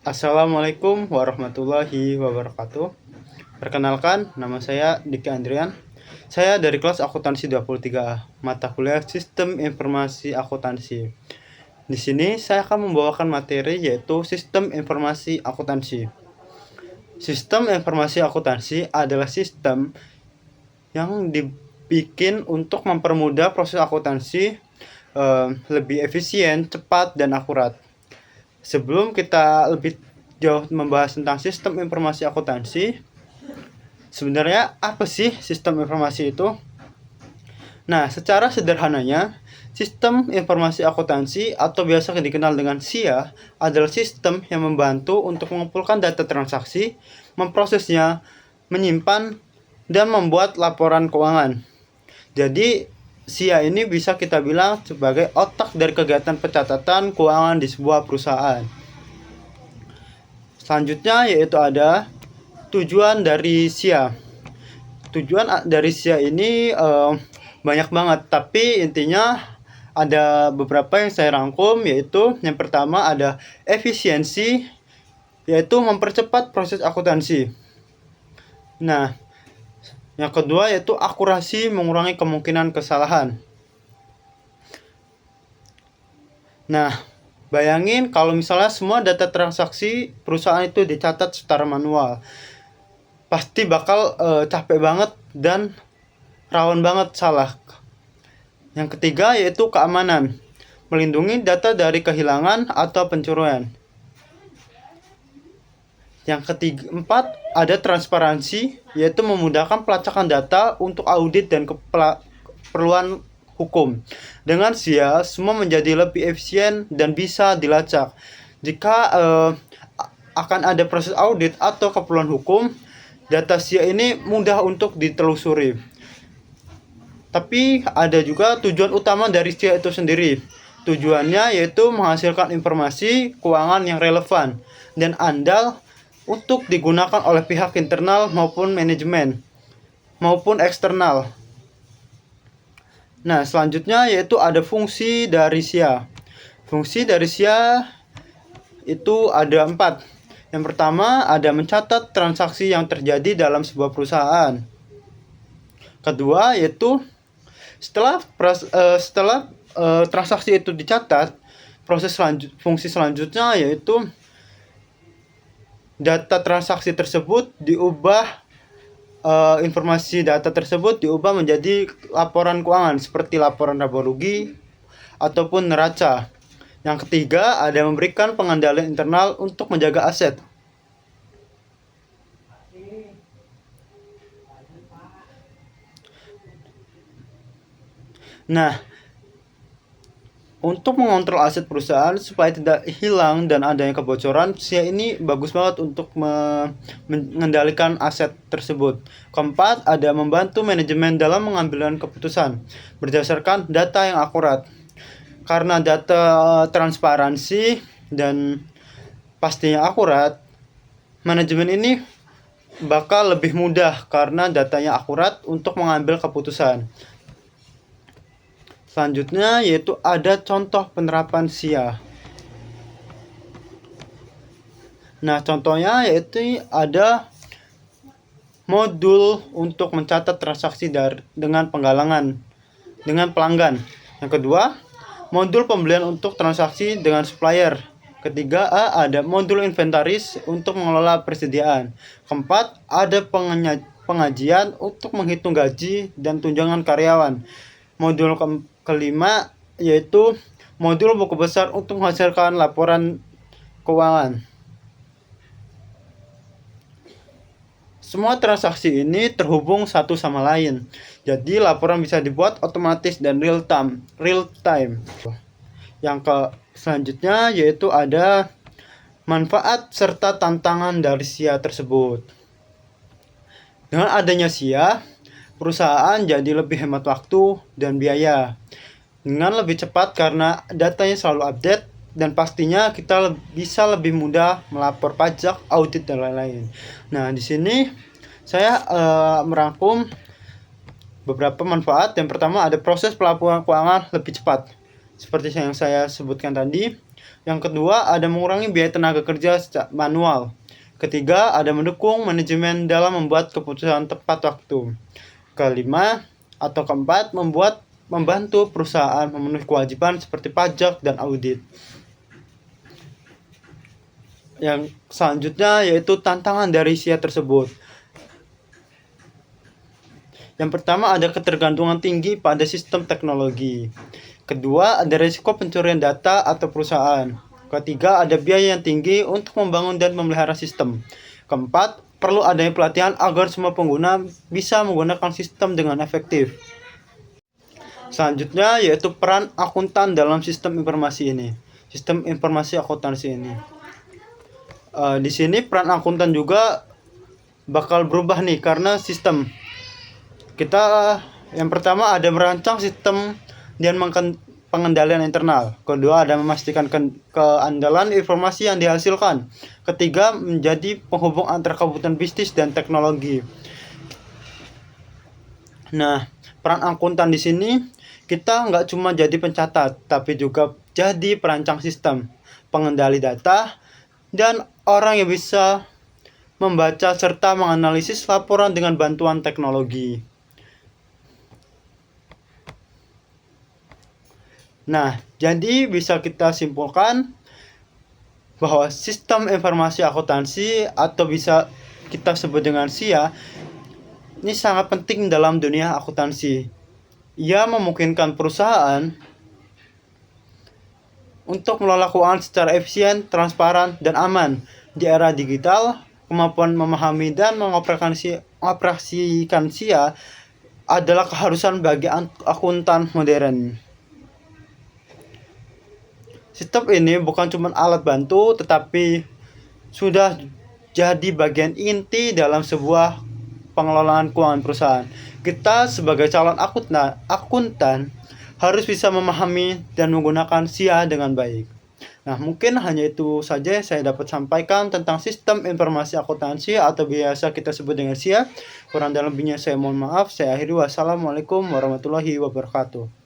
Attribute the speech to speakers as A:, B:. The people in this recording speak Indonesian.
A: Assalamualaikum warahmatullahi wabarakatuh. Perkenalkan, nama saya Diki Andrian. Saya dari kelas akuntansi 23A, mata kuliah Sistem Informasi Akuntansi. Di sini saya akan membawakan materi yaitu Sistem Informasi Akuntansi. Sistem Informasi Akuntansi adalah sistem yang dibikin untuk mempermudah proses akuntansi lebih efisien, cepat, dan akurat. Sebelum kita lebih jauh membahas tentang sistem informasi akuntansi, sebenarnya apa sih sistem informasi itu? Nah, secara sederhananya, sistem informasi akuntansi atau biasa dikenal dengan SIA adalah sistem yang membantu untuk mengumpulkan data transaksi, memprosesnya, menyimpan, dan membuat laporan keuangan. Jadi, SIA ini bisa kita bilang sebagai otak dari kegiatan pencatatan keuangan di sebuah perusahaan. Selanjutnya yaitu ada tujuan dari SIA. Tujuan dari SIA ini banyak banget, tapi intinya ada beberapa yang saya rangkum, yaitu yang pertama ada efisiensi, yaitu mempercepat proses akuntansi. Nah, yang kedua yaitu akurasi, mengurangi kemungkinan kesalahan. Nah, bayangin kalau misalnya semua data transaksi perusahaan itu dicatat secara manual. Pasti bakal capek banget dan rawan banget salah. Yang ketiga yaitu keamanan, melindungi data dari kehilangan atau pencurian. Yang keempat ada transparansi, yaitu memudahkan pelacakan data untuk audit dan keperluan hukum. Dengan SIA, semua menjadi lebih efisien dan bisa dilacak. Jika akan ada proses audit atau keperluan hukum, data SIA ini mudah untuk ditelusuri. Tapi ada juga tujuan utama dari SIA itu sendiri. Tujuannya yaitu menghasilkan informasi keuangan yang relevan dan andal untuk digunakan oleh pihak internal maupun manajemen maupun eksternal. Nah, selanjutnya yaitu ada fungsi dari SIA. Fungsi dari SIA itu ada 4. Yang pertama ada mencatat transaksi yang terjadi dalam sebuah perusahaan. Kedua yaitu setelah transaksi itu dicatat, fungsi selanjutnya yaitu data transaksi tersebut diubah, informasi data tersebut diubah menjadi laporan keuangan seperti laporan laba rugi ataupun neraca. Yang ketiga ada memberikan pengendalian internal untuk menjaga aset. Nah, untuk mengontrol aset perusahaan supaya tidak hilang dan adanya kebocoran, SIA ini bagus banget untuk mengendalikan aset tersebut. Keempat, ada membantu manajemen dalam mengambil keputusan berdasarkan data yang akurat. Karena data transparansi dan pastinya akurat, manajemen ini bakal lebih mudah karena datanya akurat untuk mengambil keputusan. Selanjutnya yaitu ada contoh penerapan SIA. Nah, contohnya yaitu ada modul untuk mencatat transaksi dengan pelanggan. Yang kedua, modul pembelian untuk transaksi dengan supplier. Ketiga, ada modul inventaris untuk mengelola persediaan. Keempat, ada pengajian untuk menghitung gaji dan tunjangan karyawan. Modul kelima yaitu modul buku besar untuk menghasilkan laporan keuangan. Semua transaksi ini terhubung satu sama lain. Jadi laporan bisa dibuat otomatis dan real time. Yang selanjutnya yaitu ada manfaat serta tantangan dari SIA tersebut. Dengan adanya SIA, perusahaan jadi lebih hemat waktu dan biaya dengan lebih cepat karena datanya selalu update, dan pastinya kita bisa lebih mudah melapor pajak, audit, dan lain-lain. Nah, di sini saya merangkum beberapa manfaat. Yang pertama ada proses pelaporan keuangan lebih cepat seperti yang saya sebutkan tadi. Yang kedua, ada mengurangi biaya tenaga kerja secara manual. Ketiga, ada mendukung manajemen dalam membuat keputusan tepat waktu. Kelima atau keempat, membantu perusahaan memenuhi kewajiban seperti pajak dan audit. Yang selanjutnya yaitu tantangan dari SIA tersebut. Yang pertama, ada ketergantungan tinggi pada sistem teknologi. Kedua, ada risiko pencurian data atau perusahaan. Ketiga, ada biaya yang tinggi untuk membangun dan memelihara sistem. Keempat, perlu adanya pelatihan agar semua pengguna bisa menggunakan sistem dengan efektif. Selanjutnya yaitu peran akuntan dalam sistem informasi ini. Sistem informasi akuntansi ini. Di sini peran akuntan juga bakal berubah nih karena sistem. Kita yang pertama ada merancang sistem dan pengendalian internal. Kedua, ada memastikan keandalan informasi yang dihasilkan. Ketiga, menjadi penghubung antara kebutuhan bisnis dan teknologi. Nah, peran akuntan di sini kita nggak cuma jadi pencatat, tapi juga jadi perancang sistem, pengendali data, dan orang yang bisa membaca serta menganalisis laporan dengan bantuan teknologi. Nah, jadi bisa kita simpulkan bahwa sistem informasi akuntansi atau bisa kita sebut dengan SIA ini sangat penting dalam dunia akuntansi. Ia memungkinkan perusahaan untuk mengelola keuangan secara efisien, transparan, dan aman. Di era digital, kemampuan memahami dan mengoperasikan SIA adalah keharusan bagi akuntan modern. Sistem ini bukan cuma alat bantu, tetapi sudah jadi bagian inti dalam sebuah pengelolaan keuangan perusahaan. Kita sebagai calon akuntan harus bisa memahami dan menggunakan SIA dengan baik. Nah, mungkin hanya itu saja saya dapat sampaikan tentang sistem informasi akuntansi atau biasa kita sebut dengan SIA. Kurang dan lebihnya saya mohon maaf. Saya akhiri. Wassalamualaikum warahmatullahi wabarakatuh.